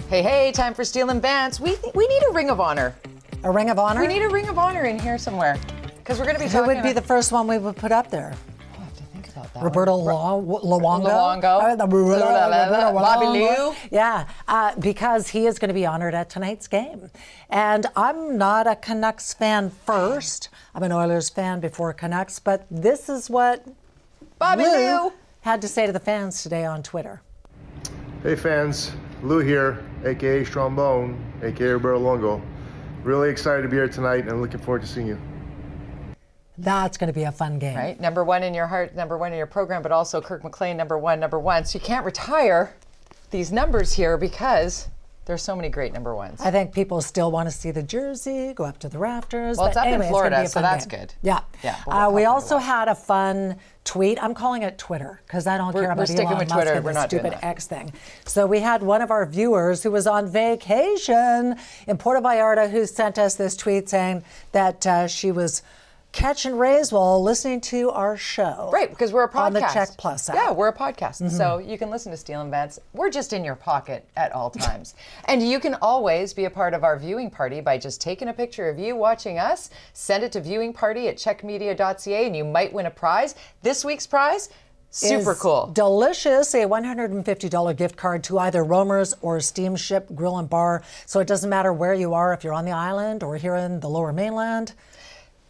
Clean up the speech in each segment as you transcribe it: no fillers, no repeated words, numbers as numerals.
Hey, hey, time for Steele and Vance. We need a ring of honor. A ring of honor? We need a ring of honor in here somewhere. Because we're going to be Who talking would be the first one we would put up there? I have to think about that. Roberto Luongo? Bobby Lou. Yeah, because he is going to be honored at tonight's game. And I'm not a Canucks fan first. I'm an Oilers fan before Canucks. But this is what Bobby Lou had to say to the fans today on Twitter. Hey fans, Lou here, aka Strombone, aka Roberto Luongo. Really excited to be here tonight and looking forward to seeing you. That's going to be a fun game. Right, number one in your heart, number one in your program, but also Kirk McLean, number one. So you can't retire these numbers here because there's so many great number ones. I think people still want to see the jersey, go up to the rafters. Well, it's up anyway, in Florida, it's so that's good. Yeah. We also had a fun tweet. I'm calling it Twitter because I don't care about Elon Musk and the stupid X thing. So we had one of our viewers who was on vacation in Puerto Vallarta who sent us this tweet saying that she was catching rays while listening to our show. Right, because we're a podcast. On the CHEK Plus app. Yeah, we're a podcast. So you can listen to Steele and Vance. We're just in your pocket at all times. And you can always be a part of our viewing party by just taking a picture of you watching us, send it to viewingparty@czechmedia.ca, and you might win a prize. This week's prize, super cool. Delicious, a $150 gift card to either Romer's or Steamship Grill and Bar. So it doesn't matter where you are, if you're on the island or here in the Lower Mainland.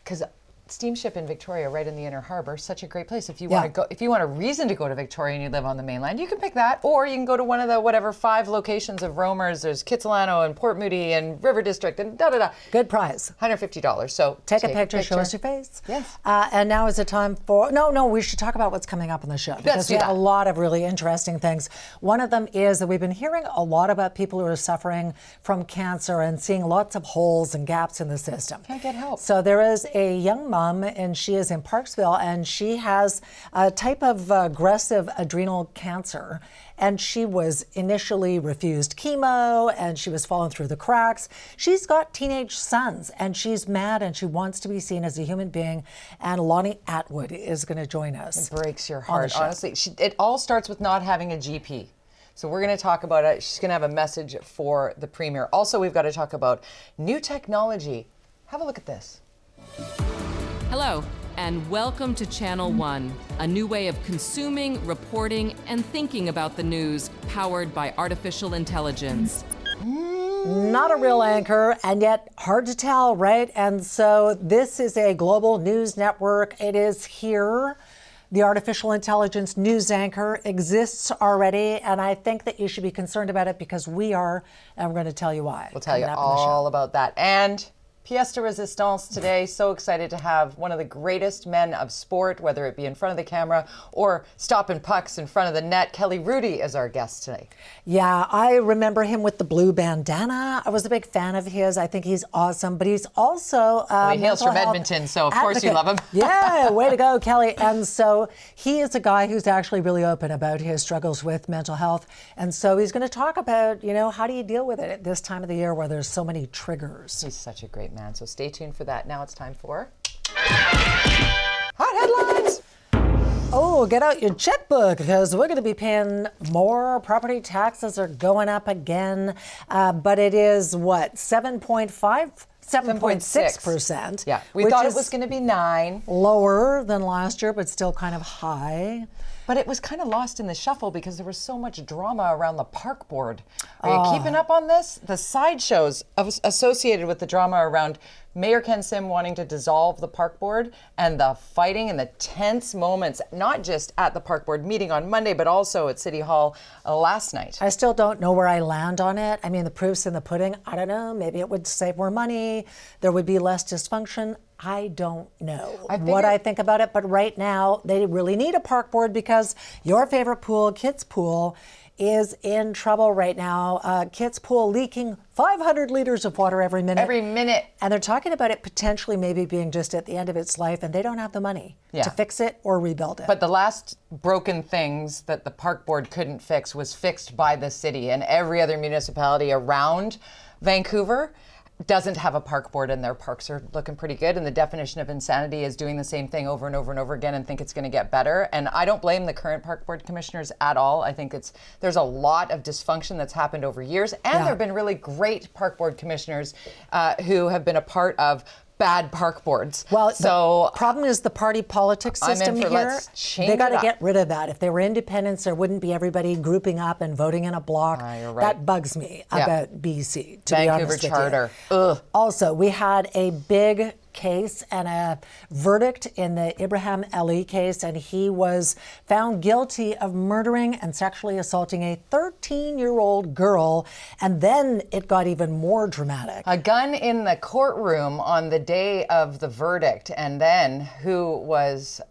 Because Steamship in Victoria, right in the Inner Harbor, such a great place. If you want to go, if you want a reason to go to Victoria and you live on the mainland, you can pick that, or you can go to one of the 5 locations of Romer's. There's Kitsilano and Port Moody and River District and da. Good prize. $150. So take a picture, show us your face. Yes. And now is the time for we should talk about what's coming up on the show because we have a lot of really interesting things. One of them is that we've been hearing a lot about people who are suffering from cancer and seeing lots of holes and gaps in the system. Can't get help. So there is a young mom, and she is in Parksville, and she has a type of aggressive adrenal cancer. And she was initially refused chemo, and she was falling through the cracks. She's got teenage sons, and she's mad, and she wants to be seen as a human being. And Lonnie Atwood is going to join us. It breaks your heart, honestly. It all starts with not having a GP. So we're going to talk about it. She's going to have a message for the Premier. Also, we've got to talk about new technology. Have a look at this. Hello, and welcome to Channel One, a new way of consuming, reporting, and thinking about the news, powered by artificial intelligence. Not a real anchor, and yet hard to tell, right? And so this is a global news network. It is here. The artificial intelligence news anchor exists already, and I think that you should be concerned about it because we are, and we're going to tell you why. We'll tell you all about that. And pièce de résistance today. So excited to have one of the greatest men of sport, whether it be in front of the camera or stopping pucks in front of the net. Kelly Rudy is our guest today. Yeah, I remember him with the blue bandana. I was a big fan of his. I think he's awesome, but he's also he hails from Edmonton, so of course you love him. Yeah, way to go, Kelly. And so he is a guy who's actually really open about his struggles with mental health. And so he's going to talk about, how do you deal with it at this time of the year where there's so many triggers. He's such a great man. So stay tuned for that. Now it's time for Hot Headlines. Oh, get out your checkbook because we're going to be paying more. Property taxes are going up again. But it is what, 7.6%. Yeah, we thought it was going to be 9. Lower than last year, but still kind of high. But it was kind of lost in the shuffle because there was so much drama around the park board. Are you keeping up on this? The sideshows associated with the drama around Mayor Ken Sim wanting to dissolve the park board and the fighting and the tense moments, not just at the park board meeting on Monday, but also at City Hall last night. I still don't know where I land on it. I mean, the proof's in the pudding. I don't know. Maybe it would save more money. There would be less dysfunction. I don't know what I think about it, but right now they really need a park board because your favorite pool, Kids Pool, is in trouble right now. Kids Pool leaking 500 liters of water every minute. Every minute. And they're talking about it potentially maybe being just at the end of its life, and they don't have the money to fix it or rebuild it. But the last broken things that the park board couldn't fix was fixed by the city and every other municipality around Vancouver. doesn't have a park board, and their parks are looking pretty good. And the definition of insanity is doing the same thing over and over and over again and think it's going to get better. And I don't blame the current park board commissioners at all. I think there's a lot of dysfunction that's happened over years, and there have been really great park board commissioners who have been a part of bad park boards. Well, so the problem is the party politics system here. Let's change they got to it get rid of that. If they were independents, there wouldn't be everybody grouping up and voting in a block. You're right. That bugs me about BC, to Vancouver be honest Charter. with you. Ugh. Also, we had a big case and a verdict in the Ibrahim Ali case, and he was found guilty of murdering and sexually assaulting a 13-year-old girl, and then it got even more dramatic. A gun in the courtroom on the day of the verdict, and then who was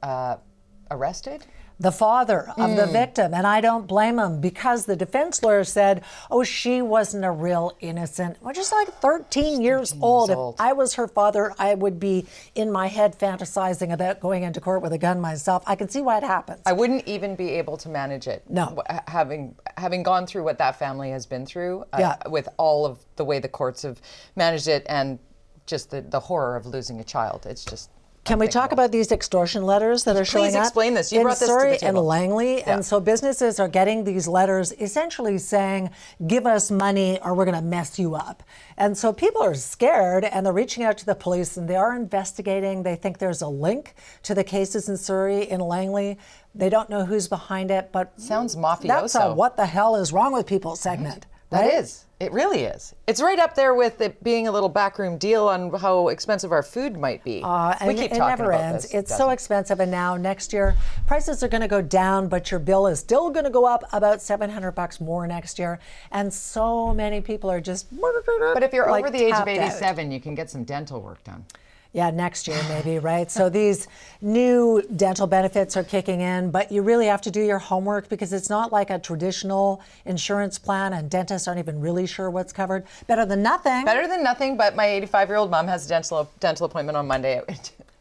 arrested? The father of the victim, and I don't blame him, because the defense lawyer said, oh, she wasn't a real innocent. Well, just like 13 years old. If I was her father, I would be in my head fantasizing about going into court with a gun myself. I can see why it happens. I wouldn't even be able to manage it. No. Having gone through what that family has been through, with all of the way the courts have managed it, and just the horror of losing a child. It's just... Can we talk about these extortion letters that are showing up? Please explain this. You brought this to the Surrey table. and Langley, and so businesses are getting these letters essentially saying, give us money or we're going to mess you up. And so people are scared, and they're reaching out to the police, and they are investigating. They think there's a link to the cases in Surrey and Langley. They don't know who's behind it, but... Sounds mafioso. That's a what the hell is wrong with people segment. That right? is. It really is. It's right up there with it being a little backroom deal on how expensive our food might be. And we keep it talking never about ends. this. It's so expensive, and now next year prices are going to go down, but your bill is still going to go up about $700 more next year. And so many people are just... But if you're over the age of 87, out. you can get some dental work done. Yeah, next year maybe, right? So these new dental benefits are kicking in, but you really have to do your homework, because it's not like a traditional insurance plan, and dentists aren't even really sure what's covered. Better than nothing. Better than nothing, but my 85-year-old mom has a dental appointment on Monday.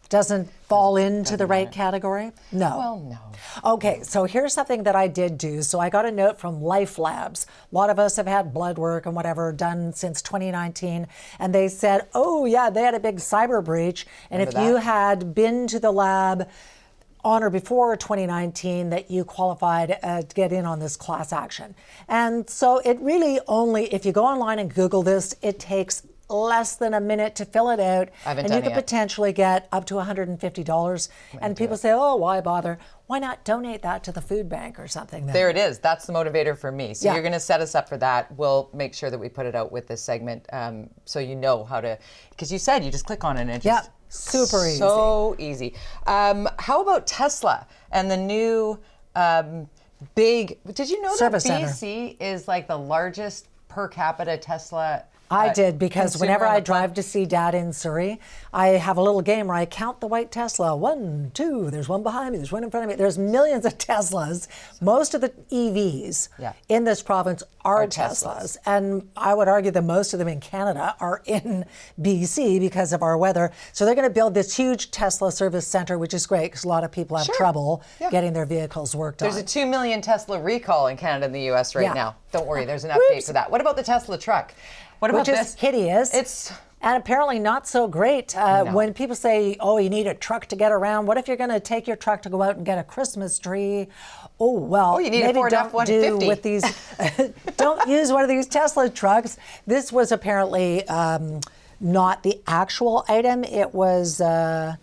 Doesn't fall into the right category? No. Well, no. Okay, so here's something that I did do. So I got a note from Life Labs. A lot of us have had blood work and whatever done since 2019. And they said, oh, yeah, they had a big cyber breach. And if you had been to the lab on or before 2019, that you qualified to get in on this class action. And so it really only, if you go online and Google this, it takes less than a minute to fill it out, and you could potentially get up to $150. And people say, oh, why bother? Why not donate that to the food bank or something? Then? There it is. That's the motivator for me. So you're going to set us up for that. We'll make sure that we put it out with this segment, so you know how to, because you said you just click on it and it just super easy. So easy. How about Tesla and the new big, did you know Service that BC center is like the largest per capita Tesla? I did, because whenever I drive to see Dad in Surrey, I have a little game where I count the white Tesla. 1, 2, there's one behind me, there's one in front of me. There's millions of Teslas. Most of the EVs in this province are Teslas. And I would argue that most of them in Canada are in BC because of our weather. So they're going to build this huge Tesla service center, which is great, because a lot of people have trouble getting their vehicles worked on. There's a 2 million Tesla recall in Canada and the US right now. Don't worry, there's an update for that. What about the Tesla truck? What about Which is hideous. And apparently not so great. When people say, oh, you need a truck to get around, what if you're going to take your truck to go out and get a Christmas tree? Oh, well, you need maybe a Ford don't F-150. do with these, don't use one of these Tesla trucks. This was apparently not the actual item. It was a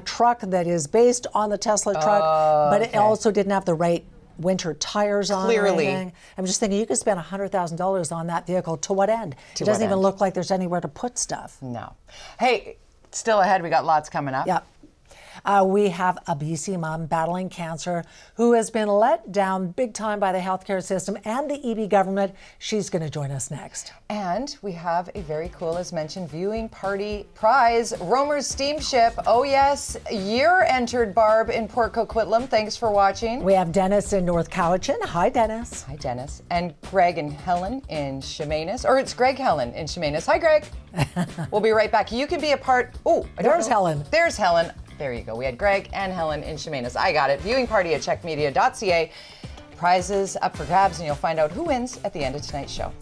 truck that is based on the Tesla truck, but it also didn't have the right winter tires on. Clearly. Or anything. I'm just thinking, you could spend $100,000 on that vehicle. To what end? It doesn't even look like there's anywhere to put stuff. No. Hey, still ahead. We got lots coming up. Yep. We have a BC mom battling cancer who has been let down big time by the healthcare system and the EB government. She's going to join us next. And we have a very cool, as mentioned, viewing party prize, Romer's Steamship. Oh yes, you're entered, Barb, in Port Coquitlam. Thanks for watching. We have Dennis in North Cowichan. Hi, Dennis. Hi, Dennis. And Greg and Helen in Chemainus. Or it's Greg Helen in Chemainus. Hi, Greg. We'll be right back. You can be a part. Oh, there's Helen. There's Helen. There you go. We had Greg and Helen in Chemainus. I got it. Viewing party at CHEKmedia.ca. Prizes up for grabs, and you'll find out who wins at the end of tonight's show.